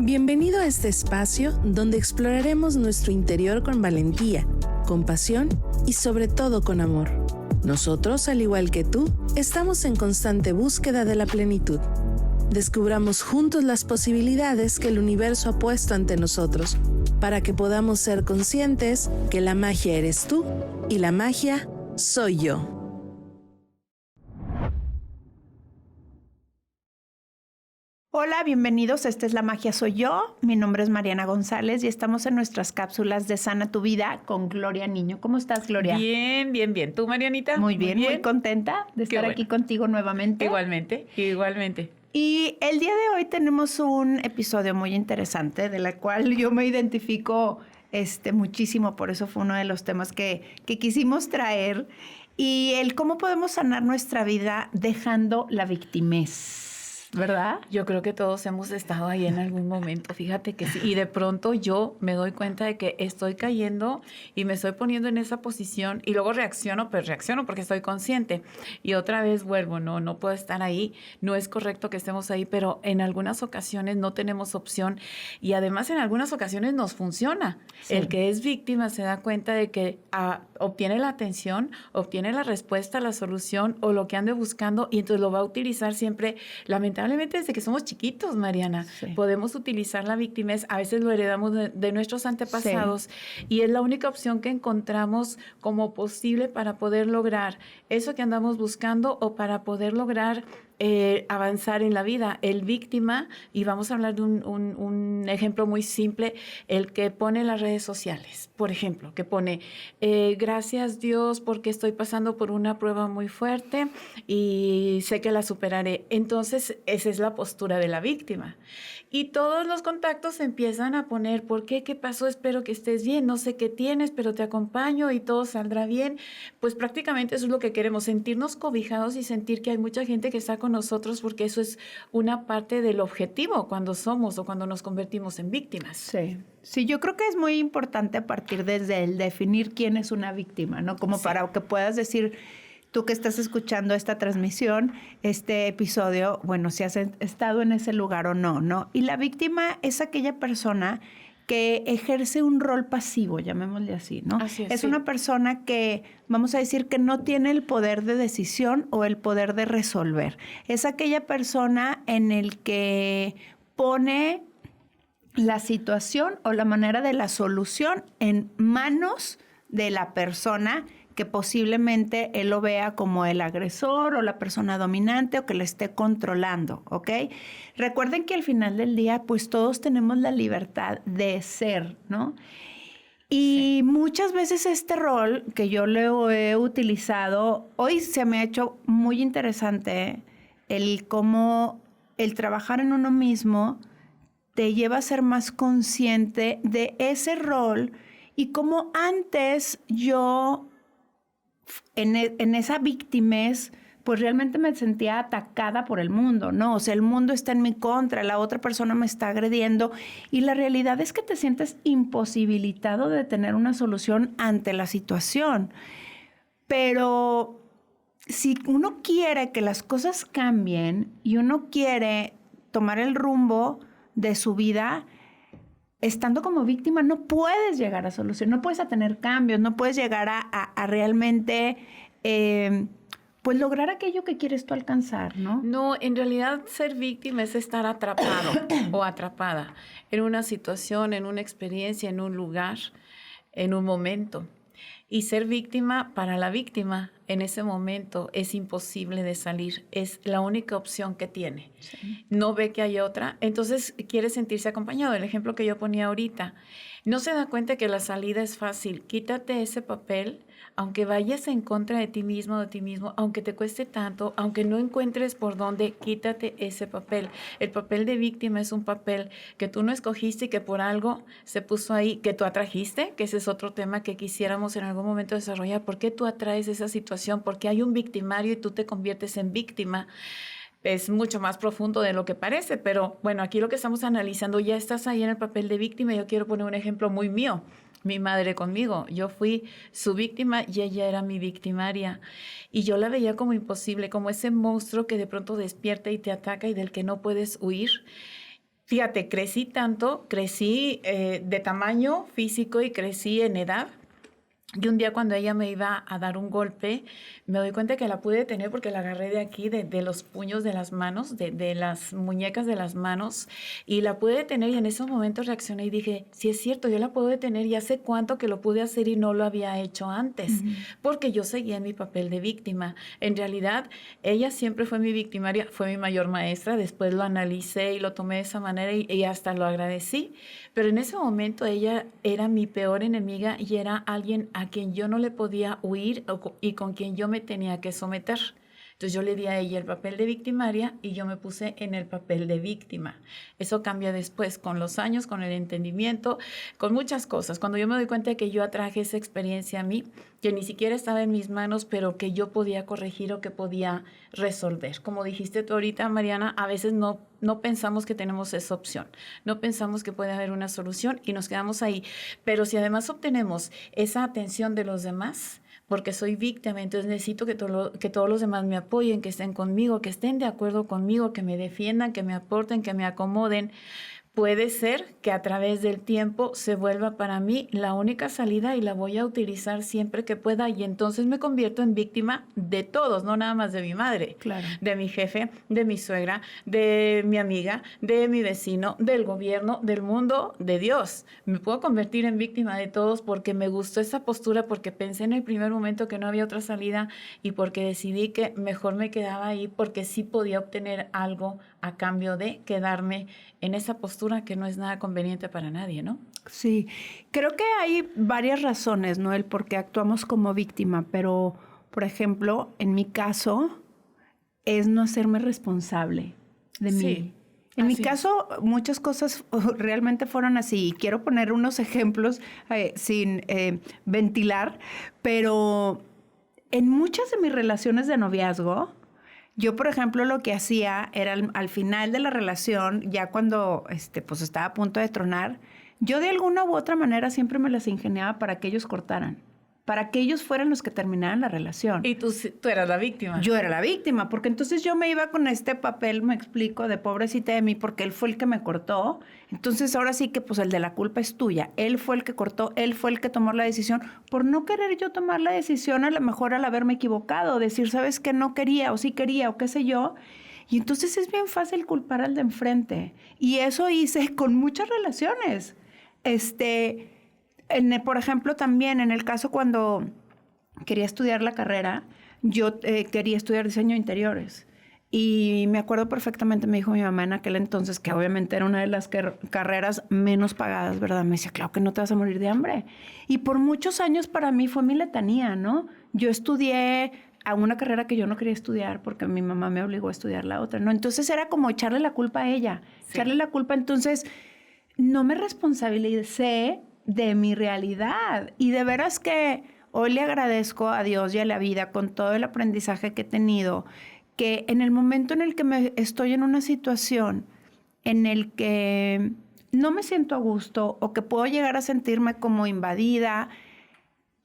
Bienvenido a este espacio donde exploraremos nuestro interior con valentía, compasión y sobre todo con amor. Nosotros, al igual que tú, estamos en constante búsqueda de la plenitud. Descubramos juntos las posibilidades que el universo ha puesto ante nosotros para que podamos ser conscientes que la magia eres tú y la magia soy yo. Hola, bienvenidos. Esta es La Magia Soy Yo. Mi nombre es Mariana González y estamos en nuestras cápsulas de Sana Tu Vida con Gloria Niño. ¿Cómo estás, Gloria? Bien. ¿Tú, Marianita? Muy bien, muy contenta de estar aquí contigo nuevamente. Igualmente. Y el día de hoy tenemos un episodio muy interesante de la cual yo me identifico muchísimo, por eso fue uno de los temas que quisimos traer, y el cómo podemos sanar nuestra vida dejando la victimez. ¿Verdad? Yo creo que todos hemos estado ahí en algún momento, fíjate que sí. Y de pronto yo me doy cuenta de que estoy cayendo y me estoy poniendo en esa posición y luego reacciono porque estoy consciente. Y otra vez vuelvo, no puedo estar ahí, no es correcto que estemos ahí, pero en algunas ocasiones no tenemos opción y además en algunas ocasiones nos funciona. Sí. El que es víctima se da cuenta de que obtiene la atención, obtiene la respuesta, la solución o lo que ande buscando y entonces lo va a utilizar siempre, lamentablemente desde que somos chiquitos, Mariana. Sí. Podemos utilizar la victimez, a veces lo heredamos de nuestros antepasados, sí. Y es la única opción que encontramos como posible para poder lograr eso que andamos buscando o para poder lograr avanzar en la vida. El víctima, y vamos a hablar de un ejemplo muy simple, el que pone las redes sociales, por ejemplo, que pone, gracias Dios porque estoy pasando por una prueba muy fuerte y sé que la superaré. Entonces, esa es la postura de la víctima. Y todos los contactos empiezan a poner, ¿por qué? ¿Qué pasó? Espero que estés bien, no sé qué tienes, pero te acompaño y todo saldrá bien. Pues prácticamente eso es lo que queremos, sentirnos cobijados y sentir que hay mucha gente que está con nosotros, porque eso es una parte del objetivo cuando somos o cuando nos convertimos en víctimas. Sí, yo creo que es muy importante a partir desde el definir quién es una víctima, ¿no? Como sí. Para que puedas decir, tú que estás escuchando esta transmisión, este episodio, bueno, si has estado en ese lugar o no, ¿no? Y la víctima es aquella persona que ejerce un rol pasivo, llamémosle así, ¿no? Así es una persona que, vamos a decir, que no tiene el poder de decisión o el poder de resolver. Es aquella persona en el que pone la situación o la manera de la solución en manos de la persona que posiblemente él lo vea como el agresor o la persona dominante o que le esté controlando, ¿ok? Recuerden que al final del día, pues todos tenemos la libertad de ser, ¿no? Y sí. Muchas veces este rol que yo lo he utilizado, hoy se me ha hecho muy interesante el cómo el trabajar en uno mismo te lleva a ser más consciente de ese rol y cómo antes yo en esa victimez, pues realmente me sentía atacada por el mundo, ¿no? O sea, el mundo está en mi contra, la otra persona me está agrediendo y la realidad es que te sientes imposibilitado de tener una solución ante la situación. Pero si uno quiere que las cosas cambien y uno quiere tomar el rumbo de su vida, estando como víctima no puedes llegar a solución, no puedes tener cambios, no puedes llegar a realmente pues lograr aquello que quieres tú alcanzar, ¿no? No, en realidad ser víctima es estar atrapado o atrapada en una situación, en una experiencia, en un lugar, en un momento. Y ser víctima para la víctima en ese momento es imposible de salir, es la única opción que tiene. Sí. No ve que hay otra, entonces quiere sentirse acompañado. El ejemplo que yo ponía ahorita, no se da cuenta que la salida es fácil. Quítate ese papel, aunque vayas en contra de ti mismo, aunque te cueste tanto, aunque no encuentres por dónde, quítate ese papel. El papel de víctima es un papel que tú no escogiste y que por algo se puso ahí, que tú atrajiste, que ese es otro tema que quisiéramos en algún momento desarrollar. ¿Por qué tú atraes esa situación? Porque hay un victimario y tú te conviertes en víctima. Es mucho más profundo de lo que parece, pero bueno, aquí lo que estamos analizando, ya estás ahí en el papel de víctima. Yo quiero poner un ejemplo muy mío. Mi madre conmigo, yo fui su víctima y ella era mi victimaria. Y yo la veía como imposible, como ese monstruo que de pronto despierta y te ataca y del que no puedes huir. Fíjate, crecí de tamaño físico y crecí en edad. Y un día cuando ella me iba a dar un golpe, me doy cuenta que la pude detener porque la agarré de aquí, de los puños de las manos, de las muñecas de las manos, y la pude detener y en ese momento reaccioné y dije, sí es cierto, yo la puedo detener y hace cuánto que lo pude hacer y no lo había hecho antes, porque yo seguía en mi papel de víctima. En realidad, ella siempre fue mi victimaria, fue mi mayor maestra, después lo analicé y lo tomé de esa manera y hasta lo agradecí, pero en ese momento ella era mi peor enemiga y era alguien a quien yo no le podía huir y con quien yo me tenía que someter. Entonces yo le di a ella el papel de victimaria y yo me puse en el papel de víctima. Eso cambia después con los años, con el entendimiento, con muchas cosas. Cuando yo me doy cuenta de que yo atraje esa experiencia a mí, que ni siquiera estaba en mis manos, pero que yo podía corregir o que podía resolver. Como dijiste tú ahorita, Mariana, a veces no pensamos que tenemos esa opción. No pensamos que puede haber una solución y nos quedamos ahí. Pero si además obtenemos esa atención de los demás, porque soy víctima, entonces necesito que todos los demás me apoyen, que estén conmigo, que estén de acuerdo conmigo, que me defiendan, que me aporten, que me acomoden. Puede ser que a través del tiempo se vuelva para mí la única salida y la voy a utilizar siempre que pueda y entonces me convierto en víctima de todos, no nada más de mi madre, Claro. de mi jefe, de mi suegra, de mi amiga, de mi vecino, del gobierno, del mundo, de Dios. Me puedo convertir en víctima de todos porque me gustó esa postura, porque pensé en el primer momento que no había otra salida y porque decidí que mejor me quedaba ahí porque sí podía obtener algo a cambio de quedarme en esa postura que no es nada conveniente para nadie, ¿no? Sí, creo que hay varias razones, ¿no? El por qué actuamos como víctima, pero, por ejemplo, en mi caso, es no hacerme responsable de mí. Sí, En mi así es. caso, muchas cosas realmente fueron así. Y quiero poner unos ejemplos sin ventilar, pero en muchas de mis relaciones de noviazgo, yo, por ejemplo, lo que hacía era al final de la relación, ya cuando pues estaba a punto de tronar, yo de alguna u otra manera siempre me las ingeniaba para que ellos cortaran, para que ellos fueran los que terminaran la relación. Y tú eras la víctima. Yo era la víctima, porque entonces yo me iba con este papel, me explico, de pobrecita de mí, porque él fue el que me cortó. Entonces ahora sí que pues el de la culpa es tuya. Él fue el que cortó, él fue el que tomó la decisión. Por no querer yo tomar la decisión, a lo mejor al haberme equivocado, decir, ¿sabes qué? No quería o sí quería o qué sé yo. Y entonces es bien fácil culpar al de enfrente. Y eso hice con muchas relaciones. Por ejemplo, también en el caso cuando quería estudiar la carrera, yo quería estudiar diseño de interiores. Y me acuerdo perfectamente, me dijo mi mamá en aquel entonces, que obviamente era una de las carreras menos pagadas, ¿verdad? Me decía, claro que no te vas a morir de hambre. Y por muchos años para mí fue mi letanía, ¿no? Yo estudié a una carrera que yo no quería estudiar porque mi mamá me obligó a estudiar la otra, ¿no? Entonces era como echarle la culpa a ella, echarle la culpa. Entonces no me responsabilicé de mi realidad. Y de veras que hoy le agradezco a Dios y a la vida con todo el aprendizaje que he tenido, que en el momento en el que estoy en una situación en el que no me siento a gusto o que puedo llegar a sentirme como invadida,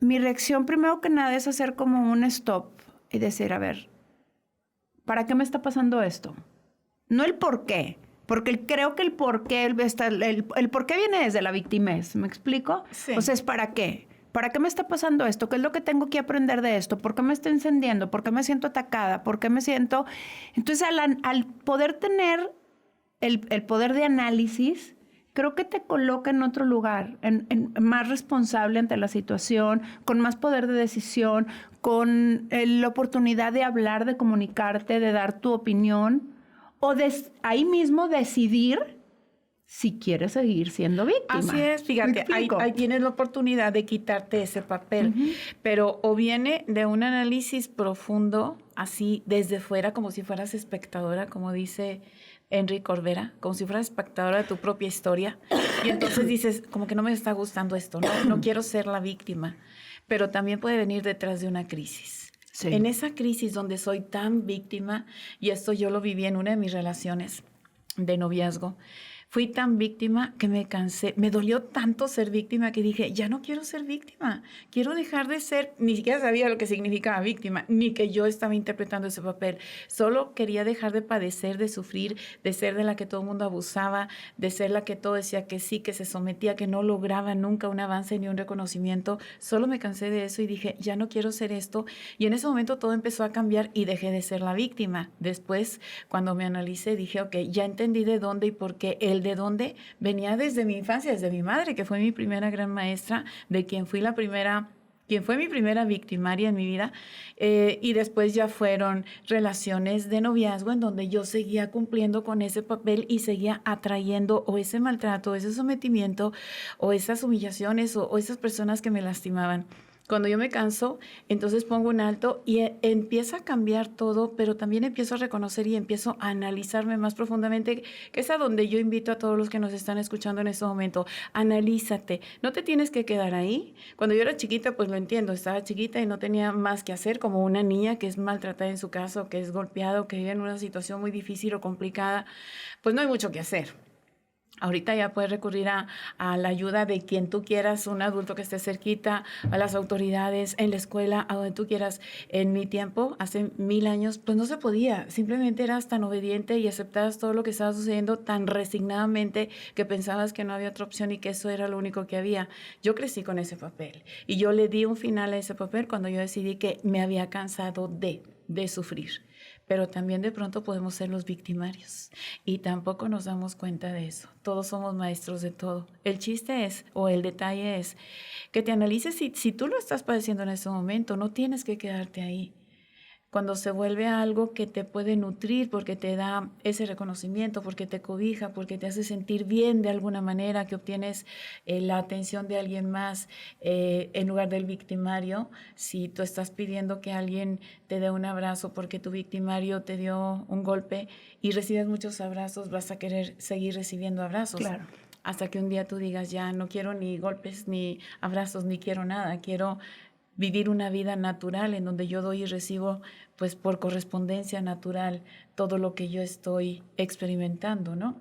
mi reacción primero que nada es hacer como un stop y decir, a ver, ¿para qué me está pasando esto? No el por qué, porque creo que el por qué, el por qué viene desde la victimez, ¿me explico? Sí. O sea, es ¿para qué? ¿Para qué me está pasando esto? ¿Qué es lo que tengo que aprender de esto? ¿Por qué me está encendiendo? ¿Por qué me siento atacada? ¿Por qué me siento...? Entonces, al poder tener el poder de análisis, creo que te coloca en otro lugar, más responsable ante la situación, con más poder de decisión, con la oportunidad de hablar, de comunicarte, de dar tu opinión, o ahí mismo decidir si quieres seguir siendo víctima. Así es, fíjate, ahí tienes la oportunidad de quitarte ese papel, pero o viene de un análisis profundo, así desde fuera, como si fueras espectadora, como dice Enrique Corbera, como si fueras espectadora de tu propia historia, y entonces dices, como que no me está gustando esto, no quiero ser la víctima, pero también puede venir detrás de una crisis. Sí. En esa crisis donde soy tan víctima, y esto yo lo viví en una de mis relaciones de noviazgo, Fui tan víctima que me cansé, me dolió tanto ser víctima que dije, ya no quiero ser víctima, quiero dejar de ser, ni siquiera sabía lo que significaba víctima, ni que yo estaba interpretando ese papel, solo quería dejar de padecer, de sufrir, de ser de la que todo el mundo abusaba, de ser la que todo decía que sí, que se sometía, que no lograba nunca un avance ni un reconocimiento. Solo me cansé de eso y dije, ya no quiero ser esto. Y en ese momento todo empezó a cambiar y dejé de ser la víctima. Después, cuando me analicé, dije, ok, ya entendí de dónde y por qué. El de dónde venía desde mi infancia, desde mi madre, que fue mi primera gran maestra, de quien fue mi primera victimaria en mi vida, y después ya fueron relaciones de noviazgo en donde yo seguía cumpliendo con ese papel y seguía atrayendo o ese maltrato, o ese sometimiento, o esas humillaciones, o esas personas que me lastimaban. Cuando yo me canso, entonces pongo un alto y empieza a cambiar todo, pero también empiezo a reconocer y empiezo a analizarme más profundamente, que es a donde yo invito a todos los que nos están escuchando en este momento. Analízate, no te tienes que quedar ahí. Cuando yo era chiquita, pues lo entiendo, estaba chiquita y no tenía más que hacer, como una niña que es maltratada en su casa, o que es golpeada, o que vive en una situación muy difícil o complicada, pues no hay mucho que hacer. Ahorita ya puedes recurrir a la ayuda de quien tú quieras, un adulto que esté cerquita, a las autoridades, en la escuela, a donde tú quieras. En mi tiempo, hace 1000 años, pues no se podía. Simplemente eras tan obediente y aceptabas todo lo que estaba sucediendo tan resignadamente que pensabas que no había otra opción y que eso era lo único que había. Yo crecí con ese papel y yo le di un final a ese papel cuando yo decidí que me había cansado de sufrir. Pero también de pronto podemos ser los victimarios y tampoco nos damos cuenta de eso. Todos somos maestros de todo. El chiste es, o el detalle es, que te analices si tú lo estás padeciendo en ese momento, no tienes que quedarte ahí. Cuando se vuelve algo que te puede nutrir porque te da ese reconocimiento, porque te cobija, porque te hace sentir bien de alguna manera, que obtienes la atención de alguien más en lugar del victimario. Si tú estás pidiendo que alguien te dé un abrazo porque tu victimario te dio un golpe y recibes muchos abrazos, vas a querer seguir recibiendo abrazos. Claro. Hasta que un día tú digas, ya no quiero ni golpes, ni abrazos, ni quiero nada, quiero vivir una vida natural en donde yo doy y recibo, pues por correspondencia natural, todo lo que yo estoy experimentando, ¿no?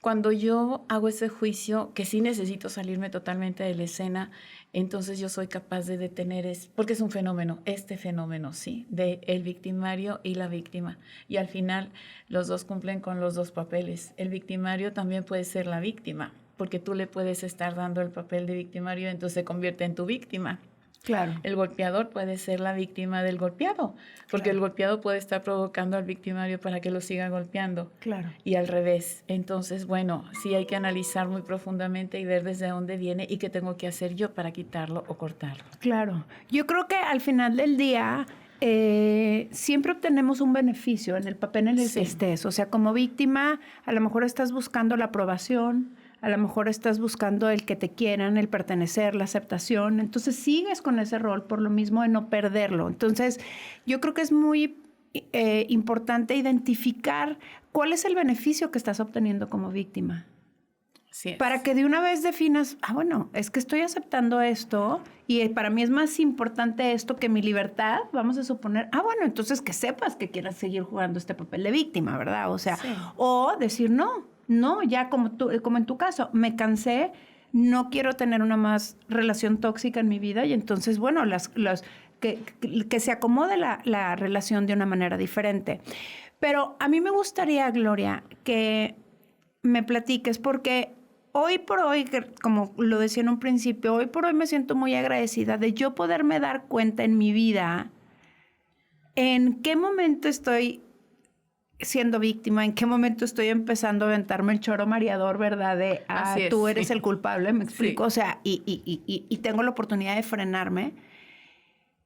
Cuando yo hago ese juicio, que sí necesito salirme totalmente de la escena, entonces yo soy capaz de detener, porque es un fenómeno, este fenómeno, ¿sí? De el victimario y la víctima. Y al final los dos cumplen con los dos papeles. El victimario también puede ser la víctima, porque tú le puedes estar dando el papel de victimario, entonces se convierte en tu víctima. Claro. El golpeador puede ser la víctima del golpeado, porque el golpeado puede estar provocando al victimario para que lo siga golpeando. Claro. Y al revés. Entonces, bueno, sí hay que analizar muy profundamente y ver desde dónde viene y qué tengo que hacer yo para quitarlo o cortarlo. Claro. Yo creo que al final del día siempre obtenemos un beneficio en el papel en el que estés. O sea, como víctima, a lo mejor estás buscando la aprobación, a lo mejor estás buscando el que te quieran, el pertenecer, la aceptación. Entonces sigues con ese rol por lo mismo de no perderlo. Entonces yo creo que es muy importante identificar cuál es el beneficio que estás obteniendo como víctima. Para que de una vez definas, bueno, es que estoy aceptando esto y para mí es más importante esto que mi libertad, vamos a suponer, bueno, entonces que sepas que quieras seguir jugando este papel de víctima, ¿verdad? O sea, o decir no, ya como en tu caso, me cansé, no quiero tener una más relación tóxica en mi vida y entonces, bueno, que se acomode la relación de una manera diferente. Pero a mí me gustaría, Gloria, que me platiques porque hoy por hoy, como lo decía en un principio, hoy por hoy me siento muy agradecida de yo poderme dar cuenta en mi vida en qué momento estoy siendo víctima, en qué momento estoy empezando a aventarme el choro mareador, ¿verdad? Tú eres el culpable, me explico. Sí. O sea, y tengo la oportunidad de frenarme.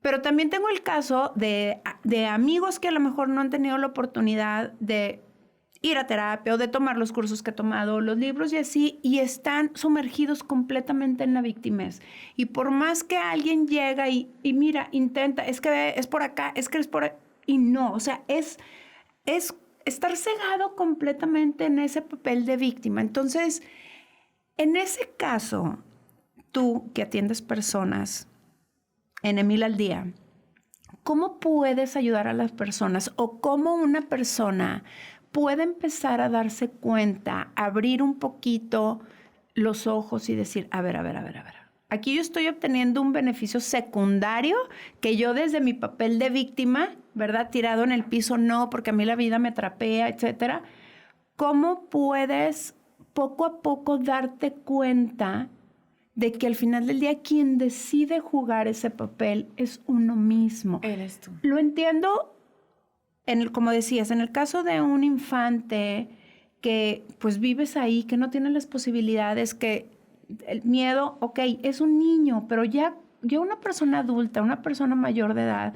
Pero también tengo el caso de amigos que a lo mejor no han tenido la oportunidad de ir a terapia o de tomar los cursos que he tomado, los libros y así, y están sumergidos completamente en la victimez. Y por más que alguien llega y mira, intenta, es que es por acá, es que es por ahí, y no, o sea, es estar cegado completamente en ese papel de víctima. Entonces, en ese caso, tú que atiendes personas en Emil al Día, ¿cómo puedes ayudar a las personas o cómo una persona puede empezar a darse cuenta, abrir un poquito los ojos y decir, a ver. Aquí yo estoy obteniendo un beneficio secundario que yo desde mi papel de víctima, ¿verdad? Tirado en el piso, no, porque a mí la vida me trapea, etcétera. ¿Cómo puedes poco a poco darte cuenta de que al final del día quien decide jugar ese papel es uno mismo? Eres tú. Lo entiendo, como decías, en el caso de un infante que pues vives ahí, que no tiene las posibilidades, que el miedo, ok, es un niño, pero ya una persona adulta, una persona mayor de edad,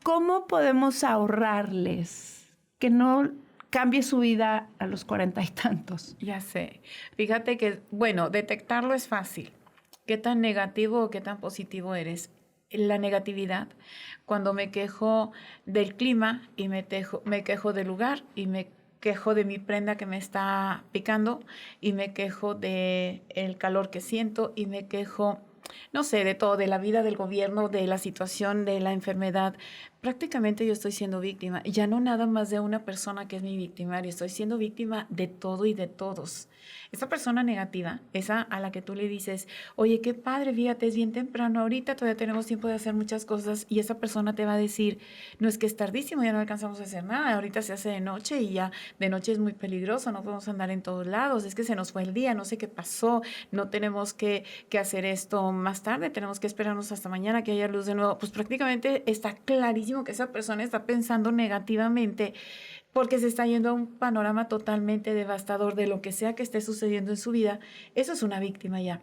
¿cómo podemos ahorrarles que no cambie su vida a los 40 y tantos? Ya sé. Fíjate que, bueno, detectarlo es fácil. ¿Qué tan negativo o qué tan positivo eres? La negatividad, cuando me quejo del clima y me quejo del lugar y me quejo de mi prenda que me está picando y me quejo de el calor que siento y me quejo, no sé, de todo, de la vida, del gobierno, de la situación, de la enfermedad. Prácticamente yo estoy siendo víctima, ya no nada más de una persona que es mi victimario, estoy siendo víctima de todo y de todos. Esa persona negativa, esa a la que tú le dices, oye, qué padre, fíjate, es bien temprano, ahorita todavía tenemos tiempo de hacer muchas cosas, y esa persona te va a decir, no, es que es tardísimo, ya no alcanzamos a hacer nada, ahorita se hace de noche y ya de noche es muy peligroso, no podemos andar en todos lados, es que se nos fue el día, no sé qué pasó, no tenemos que hacer esto más tarde, tenemos que esperarnos hasta mañana que haya luz de nuevo. Pues prácticamente está clarísimo que esa persona está pensando negativamente porque se está yendo a un panorama totalmente devastador de lo que sea que esté sucediendo en su vida. Eso es una víctima ya.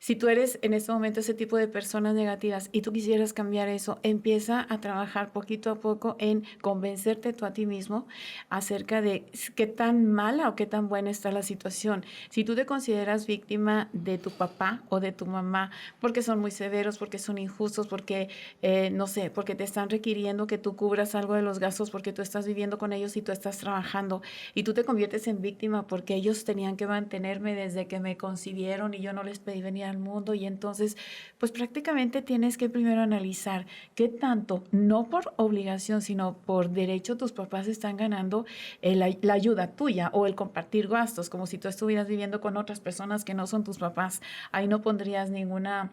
Si tú eres en este momento ese tipo de personas negativas y tú quisieras cambiar eso, empieza a trabajar poquito a poco en convencerte tú a ti mismo acerca de qué tan mala o qué tan buena está la situación. Si tú te consideras víctima de tu papá o de tu mamá porque son muy severos, porque son injustos, porque, no sé, porque te están requiriendo que tú cubras algo de los gastos porque tú estás viviendo con ellos y tú estás trabajando y tú te conviertes en víctima porque ellos tenían que mantenerme desde que me concibieron y yo no les pedí venir al mundo, y entonces pues prácticamente tienes que primero analizar qué tanto, no por obligación sino por derecho, tus papás están ganando la ayuda tuya o el compartir gastos, como si tú estuvieras viviendo con otras personas que no son tus papás. Ahí no pondrías ninguna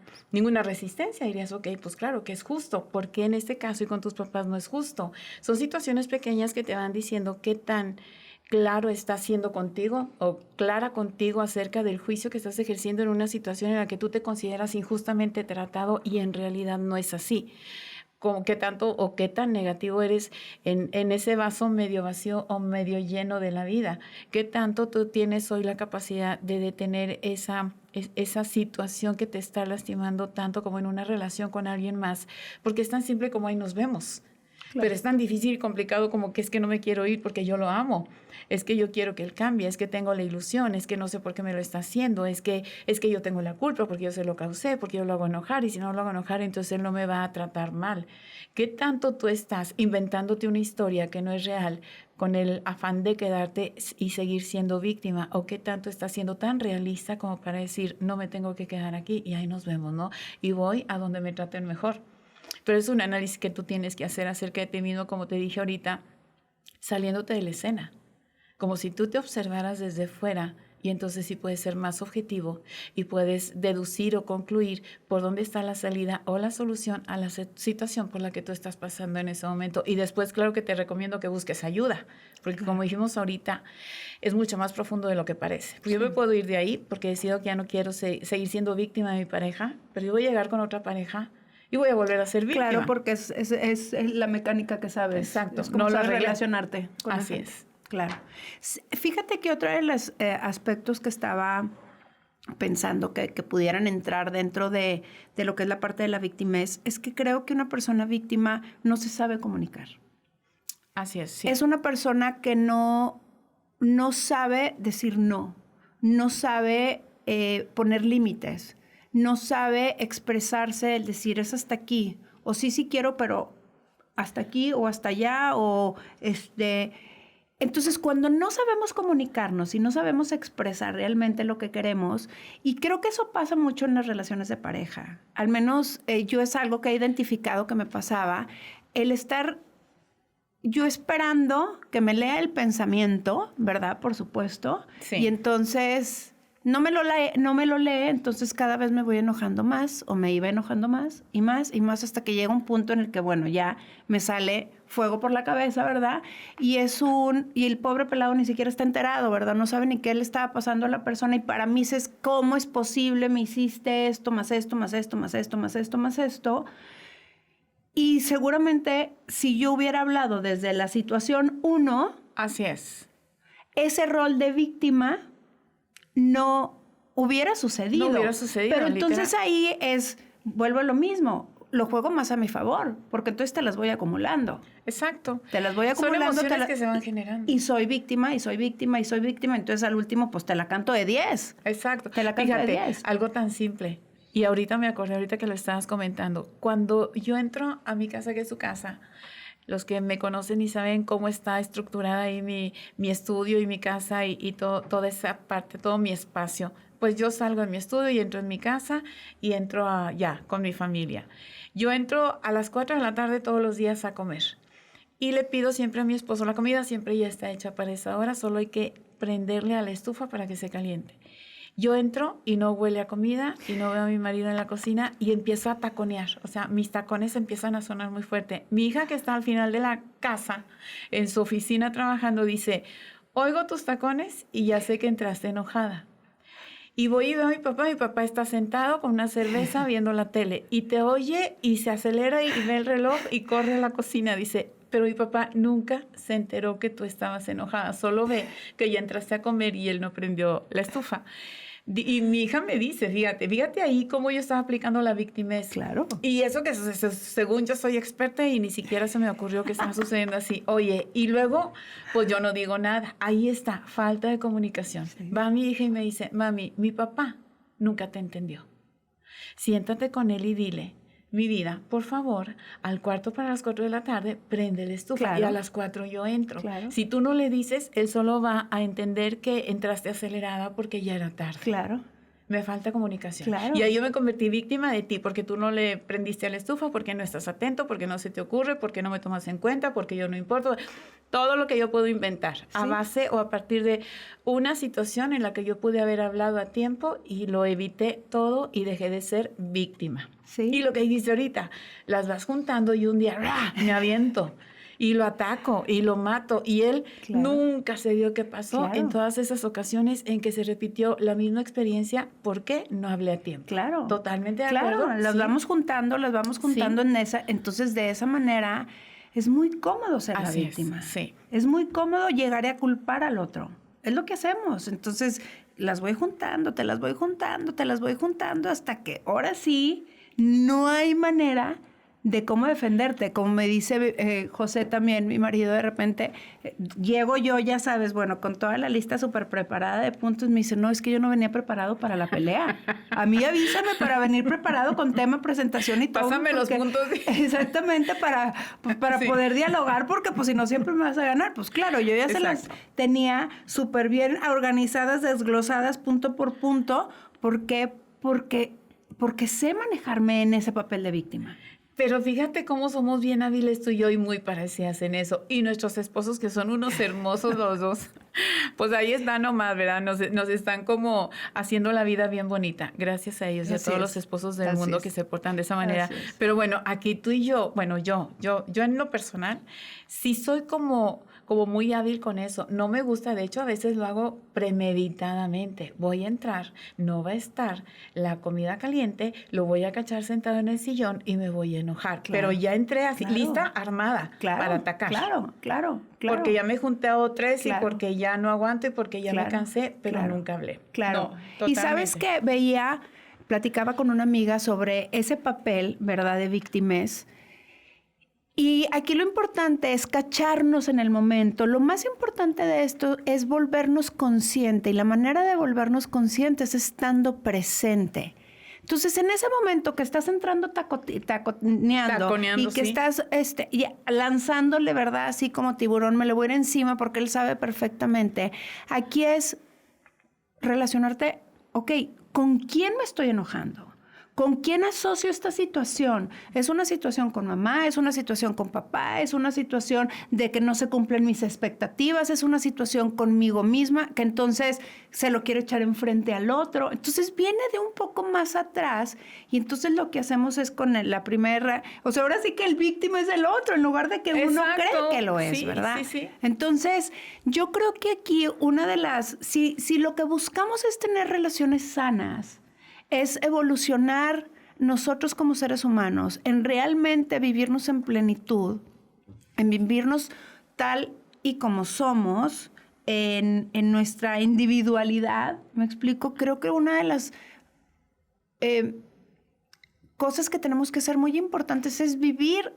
resistencia, dirías, ok, pues claro que es justo, porque en este caso y con tus papás no es justo. Son situaciones pequeñas que te van diciendo qué tan claro está siendo contigo o clara contigo acerca del juicio que estás ejerciendo en una situación en la que tú te consideras injustamente tratado y en realidad no es así. Como qué tanto o qué tan negativo eres en ese vaso medio vacío o medio lleno de la vida. Qué tanto tú tienes hoy la capacidad de detener esa situación que te está lastimando tanto como en una relación con alguien más, porque es tan simple como ahí nos vemos. Claro. Pero es tan difícil y complicado como que es que no me quiero ir porque yo lo amo. Es que yo quiero que él cambie, es que tengo la ilusión, es que no sé por qué me lo está haciendo, es que yo tengo la culpa porque yo se lo causé, porque yo lo hago enojar y si no lo hago enojar entonces él no me va a tratar mal. ¿Qué tanto tú estás inventándote una historia que no es real con el afán de quedarte y seguir siendo víctima? ¿O qué tanto estás siendo tan realista como para decir no me tengo que quedar aquí y ahí nos vemos, ¿no? Y voy a donde me traten mejor. Pero es un análisis que tú tienes que hacer acerca de ti mismo, como te dije ahorita, saliéndote de la escena. Como si tú te observaras desde fuera y entonces sí puedes ser más objetivo y puedes deducir o concluir por dónde está la salida o la solución a la situación por la que tú estás pasando en ese momento. Y después, claro que te recomiendo que busques ayuda, porque como dijimos ahorita, es mucho más profundo de lo que parece. Pues yo me puedo ir de ahí porque decido que ya no quiero seguir siendo víctima de mi pareja, pero yo voy a llegar con otra pareja y voy a volver a ser víctima. Claro, porque es la mecánica que sabes. Exacto. Es como no sabes relacionarte con Así la gente. es. Claro. Fíjate que otro de los aspectos que estaba pensando que pudieran entrar dentro de lo que es la parte de la victimez es que creo que una persona víctima no se sabe comunicar. Así es. Sí. Es una persona que no sabe decir no sabe poner límites, no sabe expresarse, el decir es hasta aquí, o sí quiero, pero hasta aquí o hasta allá, o Entonces, cuando no sabemos comunicarnos y no sabemos expresar realmente lo que queremos, y creo que eso pasa mucho en las relaciones de pareja, al menos yo es algo que he identificado que me pasaba, el estar yo esperando que me lea el pensamiento, ¿verdad? Por supuesto. Sí. Y entonces no me lo lee, entonces cada vez me voy enojando más o me iba enojando más y más hasta que llega un punto en el que, bueno, ya me sale fuego por la cabeza, ¿verdad? Y el pobre pelado ni siquiera está enterado, ¿verdad? No sabe ni qué le estaba pasando a la persona y para mí es ¿cómo es posible? Me hiciste esto, más esto, más esto, más esto, más esto, más esto. Y seguramente si yo hubiera hablado desde la situación 1, Así es. ese rol de víctima no hubiera sucedido. No hubiera sucedido, Pero entonces literal. ahí vuelvo a lo mismo, lo juego más a mi favor, porque entonces te las voy acumulando. Exacto. Te las voy acumulando. Son emociones que se van generando. Y soy víctima, y soy víctima, y soy víctima. Entonces al último, pues te la canto de 10. Exacto. Te la canto de Fíjate, 10. algo tan simple. Y ahorita me acordé, ahorita que lo estabas comentando. Cuando yo entro a mi casa, que es su casa, los que me conocen y saben cómo está estructurada ahí mi estudio y mi casa y toda esa parte, todo mi espacio, pues yo salgo de mi estudio y entro en mi casa y entro ya con mi familia. Yo entro a las 4 de la tarde todos los días a comer y le pido siempre a mi esposo, la comida siempre ya está hecha para esa hora, solo hay que prenderle a la estufa para que se caliente. Yo entro y no huele a comida y no veo a mi marido en la cocina y empiezo a taconear. O sea, mis tacones empiezan a sonar muy fuerte. Mi hija, que está al final de la casa, en su oficina trabajando, dice, oigo tus tacones y ya sé que entraste enojada. Y voy y veo a mi papá está sentado con una cerveza viendo la tele y te oye y se acelera y ve el reloj y corre a la cocina. Dice, pero mi papá nunca se enteró que tú estabas enojada, solo ve que ya entraste a comer y él no prendió la estufa. Y mi hija me dice, fíjate ahí cómo yo estaba aplicando la victimez. Claro. Y eso que según yo soy experta y ni siquiera se me ocurrió que estaba sucediendo así. Oye, y luego, pues yo no digo nada. Ahí está, falta de comunicación. Sí. Va mi hija y me dice, mami, mi papá nunca te entendió. Siéntate con él y dile, mi vida, por favor, al cuarto para las 4 de la tarde, prende la estufa. Claro. Y a las 4 yo entro. Claro. Si tú no le dices, él solo va a entender que entraste acelerada porque ya era tarde. Claro. Me falta comunicación. Claro. Y ahí yo me convertí víctima de ti, porque tú no le prendiste a la estufa, porque no estás atento, porque no se te ocurre, porque no me tomas en cuenta, porque yo no importo. Todo lo que yo puedo inventar, ¿sí? A base o a partir de una situación en la que yo pude haber hablado a tiempo y lo evité todo y dejé de ser víctima. Sí. Y lo que dice ahorita, las vas juntando y un día ¡rah!, me aviento. Y lo ataco y lo mato. Y él nunca se dio qué pasó en todas esas ocasiones en que se repitió la misma experiencia. ¿Por qué? No hablé a tiempo. Claro. Totalmente de acuerdo. Claro, las vamos juntando en esa. Entonces, de esa manera, es muy cómodo ser la víctima. Es muy cómodo llegar a culpar al otro. Es lo que hacemos. Entonces, las voy juntando, te las voy juntando hasta que ahora sí no hay manera de cómo defenderte. Como me dice José también, mi marido, de repente, llego yo, ya sabes, bueno, con toda la lista súper preparada de puntos, me dice, no, es que yo no venía preparado para la pelea. A mí avísame para venir preparado con tema, presentación y todo. Pásame los puntos. Exactamente, para poder dialogar, porque pues si no siempre me vas a ganar. Pues claro, yo ya se las tenía súper bien organizadas, desglosadas, punto por punto. ¿Por qué? Porque sé manejarme en ese papel de víctima. Pero fíjate cómo somos bien hábiles tú y yo y muy parecidas en eso. Y nuestros esposos, que son unos hermosos los dos, pues ahí están nomás, ¿verdad? Nos están como haciendo la vida bien bonita. Gracias a ellos y a todos los esposos del mundo que se portan de esa manera. Pero bueno, aquí tú y yo, bueno, yo en lo personal, sí soy como muy hábil con eso. No me gusta, de hecho, a veces lo hago premeditadamente. Voy a entrar, no va a estar la comida caliente, lo voy a cachar sentado en el sillón y me voy a enojar. Claro, pero ya entré así, lista, armada, para atacar. Claro. Porque ya me junté a otros y porque ya no aguanto y porque ya me cansé, pero nunca hablé. Claro. No, y sabes que platicaba con una amiga sobre ese papel, ¿verdad?, de víctimas. Y aquí lo importante es cacharnos en el momento. Lo más importante de esto es volvernos consciente. Y la manera de volvernos conscientes es estando presente. Entonces, en ese momento que estás entrando taconeando y que estás y lanzándole, ¿verdad?, así como tiburón, me le voy a ir encima porque él sabe perfectamente. Aquí es relacionarte, ¿con quién me estoy enojando? ¿Con quién asocio esta situación? ¿Es una situación con mamá? ¿Es una situación con papá? ¿Es una situación de que no se cumplen mis expectativas? ¿Es una situación conmigo misma que entonces se lo quiero echar enfrente al otro? Entonces viene de un poco más atrás y entonces lo que hacemos es con la primera, o sea, ahora sí que el víctima es el otro en lugar de que uno cree que lo es, sí, ¿verdad? Sí, sí. Entonces, yo creo que aquí una de las, si lo que buscamos es tener relaciones sanas, es evolucionar nosotros como seres humanos, en realmente vivirnos en plenitud, en vivirnos tal y como somos, en nuestra individualidad, ¿me explico? Creo que una de las cosas que tenemos que ser muy importantes es vivir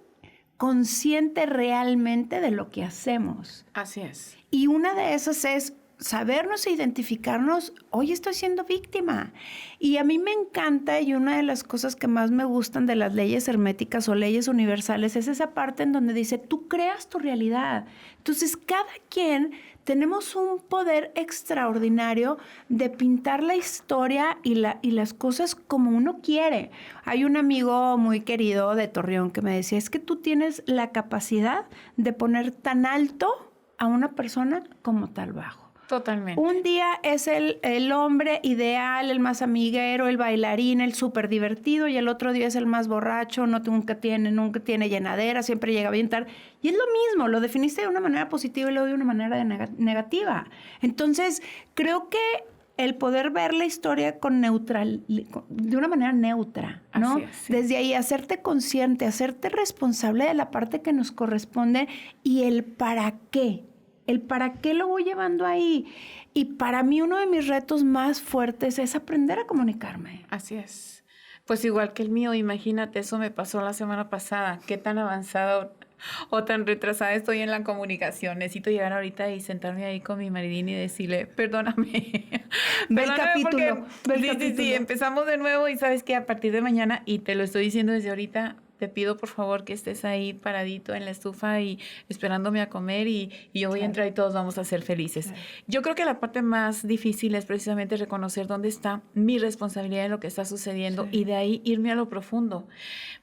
consciente realmente de lo que hacemos. Así es. Y una de esas es sabernos e identificarnos, hoy estoy siendo víctima. Y a mí me encanta, y una de las cosas que más me gustan de las leyes herméticas o leyes universales es esa parte en donde dice, tú creas tu realidad. Entonces, cada quien tenemos un poder extraordinario de pintar la historia y las cosas como uno quiere. Hay un amigo muy querido de Torreón que me decía, es que tú tienes la capacidad de poner tan alto a una persona como tal bajo. Totalmente. Un día es el hombre ideal, el más amiguero, el bailarín, el súper divertido, y el otro día es el más borracho, nunca tiene llenadera, siempre llega bien tarde. Y es lo mismo, lo definiste de una manera positiva y luego de una manera negativa. Entonces, creo que el poder ver la historia de una manera neutra, ¿no? Así es, sí. Desde ahí, hacerte consciente, hacerte responsable de la parte que nos corresponde y el para qué. El para qué lo voy llevando ahí. Y para mí uno de mis retos más fuertes es aprender a comunicarme. Así es. Pues igual que el mío, imagínate, eso me pasó la semana pasada. Qué tan avanzado o tan retrasada estoy en la comunicación. Necesito llegar ahorita y sentarme ahí con mi maridín y decirle, perdóname. Ve el capítulo. Sí, empezamos de nuevo y sabes que a partir de mañana, y te lo estoy diciendo desde ahorita, te pido por favor que estés ahí paradito en la estufa y esperándome a comer y yo voy a entrar y todos vamos a ser felices. Claro. Yo creo que la parte más difícil es precisamente reconocer dónde está mi responsabilidad en lo que está sucediendo y de ahí irme a lo profundo,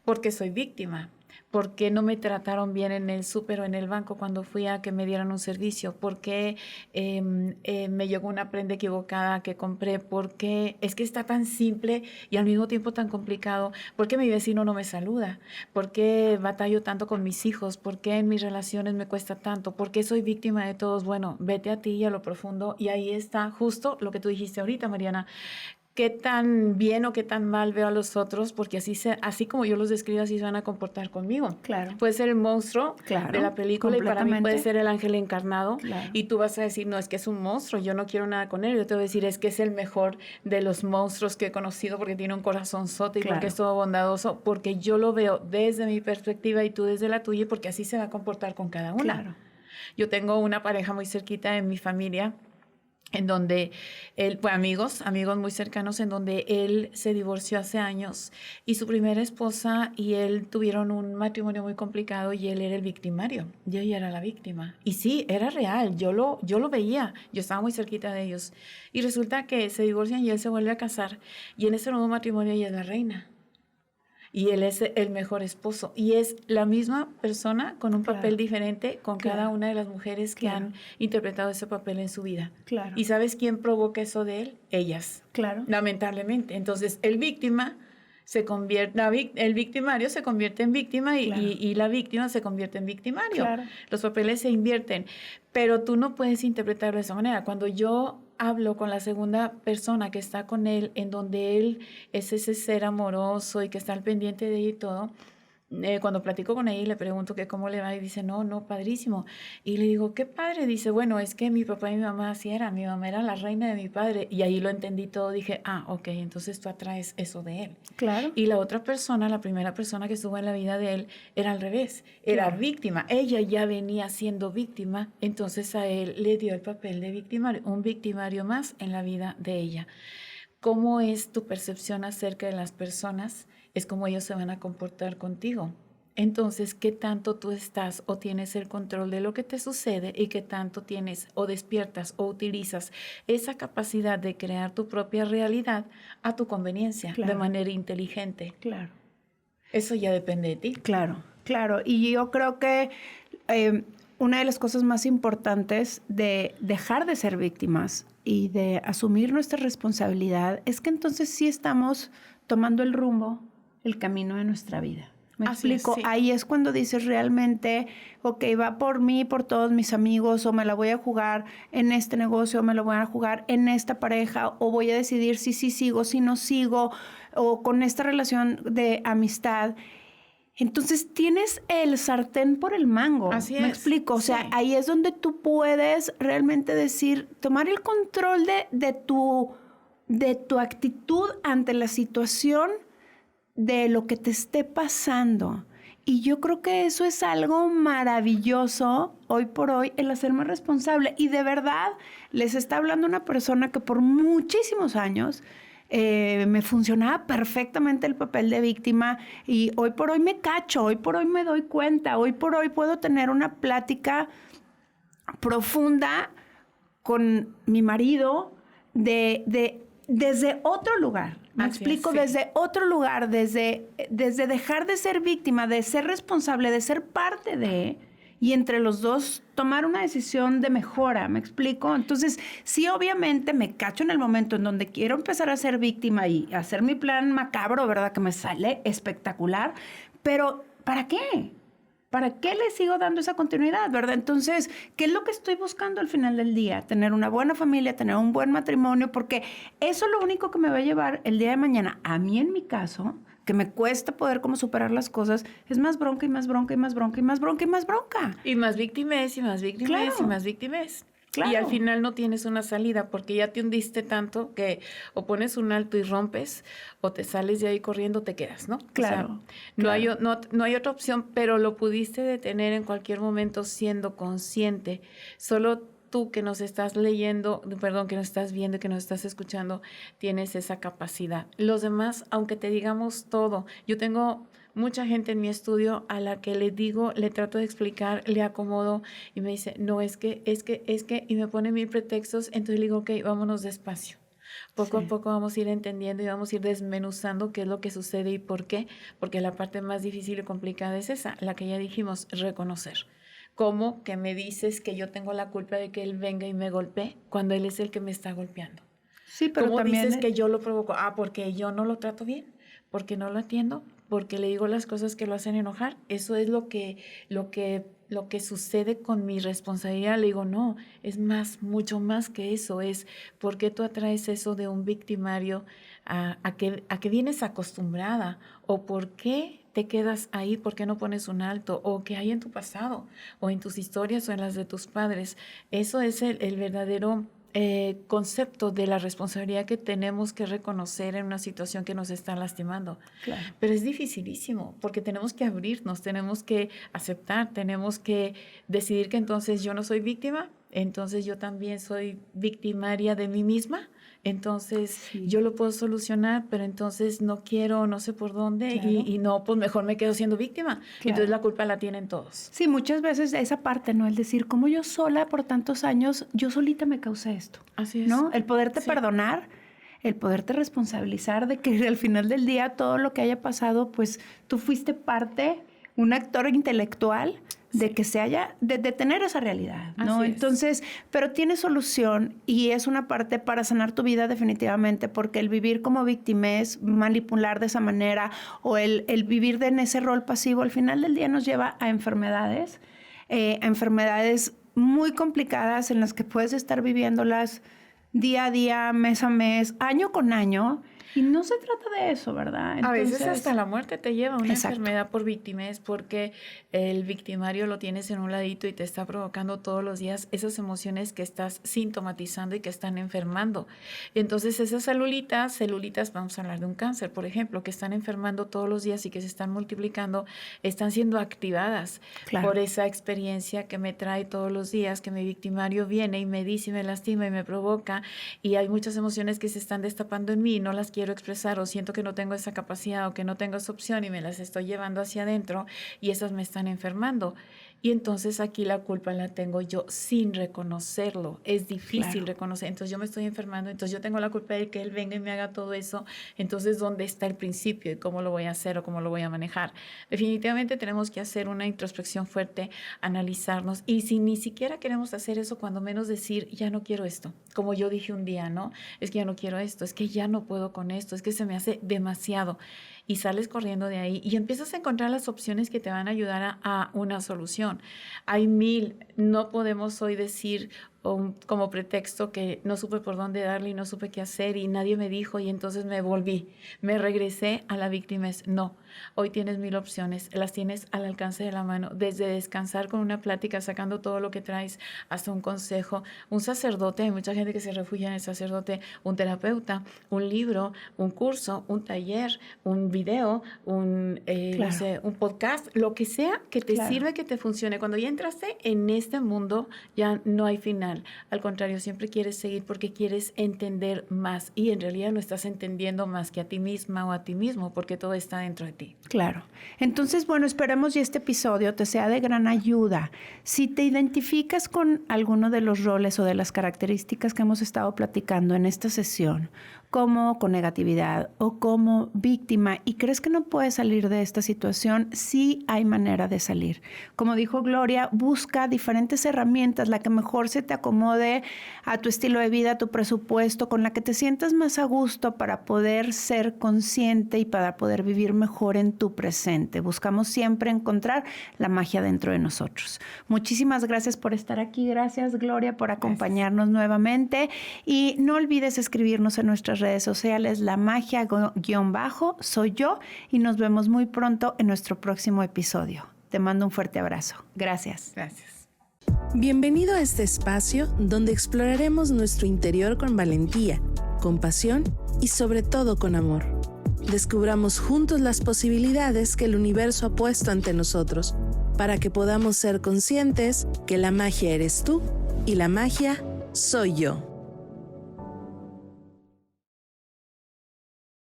porque soy víctima. ¿Por qué no me trataron bien en el súper o en el banco cuando fui a que me dieran un servicio? ¿Por qué me llegó una prenda equivocada que compré? ¿Por qué es que está tan simple y al mismo tiempo tan complicado? ¿Por qué mi vecino no me saluda? ¿Por qué batallo tanto con mis hijos? ¿Por qué en mis relaciones me cuesta tanto? ¿Por qué soy víctima de todos? Bueno, vete a ti y a lo profundo, y ahí está justo lo que tú dijiste ahorita, Mariana. Qué tan bien o qué tan mal veo a los otros, porque así como yo los describo, así se van a comportar conmigo. Claro. Puede ser el monstruo de la película y para mí puede ser el ángel encarnado. Claro. Y tú vas a decir, no, es que es un monstruo, yo no quiero nada con él. Yo te voy a decir, es que es el mejor de los monstruos que he conocido porque tiene un corazonzote y porque es todo bondadoso, porque yo lo veo desde mi perspectiva y tú desde la tuya, porque así se va a comportar con cada una. Claro. Yo tengo una pareja muy cerquita en mi familia, en donde él, pues amigos muy cercanos, en donde él se divorció hace años y su primera esposa y él tuvieron un matrimonio muy complicado y él era el victimario, y ella era la víctima. Y sí, era real, yo lo veía, yo estaba muy cerquita de ellos. Y resulta que se divorcian y él se vuelve a casar y en ese nuevo matrimonio ella es la reina. Y él es el mejor esposo. Y es la misma persona con un papel diferente con cada una de las mujeres que han interpretado ese papel en su vida. Claro. ¿Y sabes quién provoca eso de él? Ellas. Claro. Lamentablemente. Entonces, el victimario se convierte en víctima y la víctima se convierte en victimario. Claro. Los papeles se invierten. Pero tú no puedes interpretarlo de esa manera. Cuando yo hablo con la segunda persona que está con él, en donde él es ese ser amoroso y que está al pendiente de ella y todo, cuando platico con ella y le pregunto que cómo le va, y dice, no, padrísimo. Y le digo, qué padre. Dice, bueno, es que mi papá y mi mamá así eran. Mi mamá era la reina de mi padre. Y ahí lo entendí todo. Dije, ok, entonces tú atraes eso de él. Claro. Y la otra persona, la primera persona que estuvo en la vida de él, era al revés. Era víctima. Ella ya venía siendo víctima. Entonces a él le dio el papel de victimario. Un victimario más en la vida de ella. ¿Cómo es tu percepción acerca de las personas? Es como ellos se van a comportar contigo. Entonces, ¿qué tanto tú estás o tienes el control de lo que te sucede y qué tanto tienes o despiertas o utilizas esa capacidad de crear tu propia realidad a tu conveniencia, Claro. de manera inteligente? Claro. Eso ya depende de ti. Claro, claro. Y yo creo que una de las cosas más importantes de dejar de ser víctimas y de asumir nuestra responsabilidad es que entonces sí estamos tomando el rumbo, el camino de nuestra vida. ¿Me Así explico? es, sí. Ahí es cuando dices realmente, ok, va por mí, por todos mis amigos, o me la voy a jugar en este negocio, o me la voy a jugar en esta pareja, o voy a decidir si sí sigo, si no sigo, o con esta relación de amistad. Entonces tienes el sartén por el mango. Así ¿Me es, explico? O sea, sí. ahí es donde tú puedes realmente decir, tomar el control de tu actitud ante la situación, de lo que te esté pasando. Y yo creo que eso es algo maravilloso hoy por hoy, el hacerme responsable. Y de verdad, les está hablando una persona que por muchísimos años me funcionaba perfectamente el papel de víctima y hoy por hoy me cacho, hoy por hoy me doy cuenta, hoy por hoy puedo tener una plática profunda con mi marido desde otro lugar. ¿Me Así explico? es, sí. Desde otro lugar, desde dejar de ser víctima, de ser responsable, de ser parte de, y entre los dos tomar una decisión de mejora, ¿me explico? Entonces, sí, obviamente me cacho en el momento en donde quiero empezar a ser víctima y hacer mi plan macabro, ¿verdad? Que me sale espectacular, pero ¿para qué? ¿Para qué le sigo dando esa continuidad, verdad? Entonces, ¿qué es lo que estoy buscando al final del día? Tener una buena familia, tener un buen matrimonio, porque eso es lo único que me va a llevar el día de mañana. A mí, en mi caso, que me cuesta poder como superar las cosas, es más bronca y más bronca y más bronca y más bronca y más bronca. Y más víctimas y más víctimas Claro. y más víctimas. Claro. Y al final no tienes una salida porque ya te hundiste tanto que o pones un alto y rompes o te sales de ahí corriendo, te quedas, ¿no? Claro, O sea, no hay otra opción, pero lo pudiste detener en cualquier momento siendo consciente. Solo tú que nos estás leyendo, perdón, que nos estás viendo, que nos estás escuchando, tienes esa capacidad. Los demás, aunque te digamos todo, yo tengo mucha gente en mi estudio a la que le digo, le trato de explicar, le acomodo y me dice, no, es que, y me pone 1000 pretextos, entonces le digo, ok, vámonos despacio. Poco a poco vamos a ir entendiendo y vamos a ir desmenuzando qué es lo que sucede y por qué, porque la parte más difícil y complicada es esa, la que ya dijimos, reconocer. ¿Cómo que me dices que yo tengo la culpa de que él venga y me golpee cuando él es el que me está golpeando? Sí, pero ¿Cómo también dices que yo lo provoco? Ah, porque yo no lo trato bien, porque no lo atiendo, porque le digo las cosas que lo hacen enojar. Eso es lo que sucede con mi responsabilidad. Le digo, no, es más, mucho más que eso. Es por qué tú atraes eso de un victimario a que vienes acostumbrada, o por qué te quedas ahí, por qué no pones un alto, o qué hay en tu pasado, o en tus historias, o en las de tus padres. Eso es el verdadero concepto de la responsabilidad que tenemos que reconocer en una situación que nos está lastimando. Claro. Pero es dificilísimo porque tenemos que abrirnos, tenemos que aceptar, tenemos que decidir que entonces yo no soy víctima, entonces yo también soy victimaria de mí misma, entonces Sí. yo lo puedo solucionar, pero entonces no quiero, no sé por dónde, Claro. y no, pues mejor me quedo siendo víctima. Claro. Entonces la culpa la tienen todos. Sí, muchas veces esa parte, ¿no? El decir, como yo sola por tantos años, yo solita me causé esto. Así es. ¿No? El poderte Sí. perdonar, el poderte responsabilizar de que al final del día todo lo que haya pasado, pues tú fuiste parte, un actor intelectual de que se haya, de tener esa realidad, ¿no? Así es. Entonces, pero tiene solución y es una parte para sanar tu vida definitivamente, porque el vivir como víctima es manipular de esa manera, o el vivir en ese rol pasivo, al final del día nos lleva a enfermedades muy complicadas en las que puedes estar viviéndolas día a día, mes a mes, año con año. Y no se trata de eso, ¿verdad? A veces Entonces, hasta la muerte te lleva una Exacto. enfermedad por victimez, porque el victimario lo tienes en un ladito y te está provocando todos los días esas emociones que estás sintomatizando y que están enfermando. Entonces esas celulitas, vamos a hablar de un cáncer, por ejemplo, que están enfermando todos los días y que se están multiplicando, están siendo activadas Claro. por esa experiencia que me trae todos los días, que mi victimario viene y me dice y me lastima y me provoca, y hay muchas emociones que se están destapando en mí y no las quiero quiero expresar o siento que no tengo esa capacidad o que no tengo esa opción y me las estoy llevando hacia adentro y esas me están enfermando. Y entonces aquí la culpa la tengo yo sin reconocerlo. Es difícil reconocer. Entonces yo me estoy enfermando, entonces yo tengo la culpa de que él venga y me haga todo eso. Entonces, ¿dónde está el principio y cómo lo voy a hacer o cómo lo voy a manejar? Definitivamente tenemos que hacer una introspección fuerte, analizarnos. Y si ni siquiera queremos hacer eso, cuando menos decir, ya no quiero esto. Como yo dije un día, ¿no? Es que ya no quiero esto, es que ya no puedo con esto, es que se me hace demasiado. Y sales corriendo de ahí y empiezas a encontrar las opciones que te van a ayudar a una solución. Hay 1000, no podemos hoy decir como pretexto que no supe por dónde darle y no supe qué hacer y nadie me dijo y entonces me volví, me regresé a la víctima. No, hoy tienes 1000 opciones, las tienes al alcance de la mano, desde descansar con una plática, sacando todo lo que traes, hasta un consejo, un sacerdote, hay mucha gente que se refugia en el sacerdote, un terapeuta, un libro, un curso, un taller, un video, no sé, un podcast, lo que sea que te sirva, que te funcione. Cuando ya entraste en este mundo, ya no hay final. Al contrario, siempre quieres seguir porque quieres entender más y en realidad no estás entendiendo más que a ti misma o a ti mismo porque todo está dentro de ti. Claro. Entonces, bueno, esperemos y este episodio te sea de gran ayuda. Si te identificas con alguno de los roles o de las características que hemos estado platicando en esta sesión, como con negatividad o como víctima, y crees que no puedes salir de esta situación, sí hay manera de salir. Como dijo Gloria, busca diferentes herramientas, la que mejor se te acomode a tu estilo de vida, a tu presupuesto, con la que te sientas más a gusto para poder ser consciente y para poder vivir mejor en tu presente. Buscamos siempre encontrar la magia dentro de nosotros. Muchísimas gracias por estar aquí. Gracias, Gloria, por acompañarnos nuevamente. Y no olvides escribirnos en nuestras redes sociales, La Magia_soy yo, y nos vemos muy pronto en nuestro próximo episodio. Te mando un fuerte abrazo. Gracias. Gracias. Bienvenido a este espacio donde exploraremos nuestro interior con valentía, compasión y sobre todo con amor. Descubramos juntos las posibilidades que el universo ha puesto ante nosotros para que podamos ser conscientes que la magia eres tú y la magia soy yo.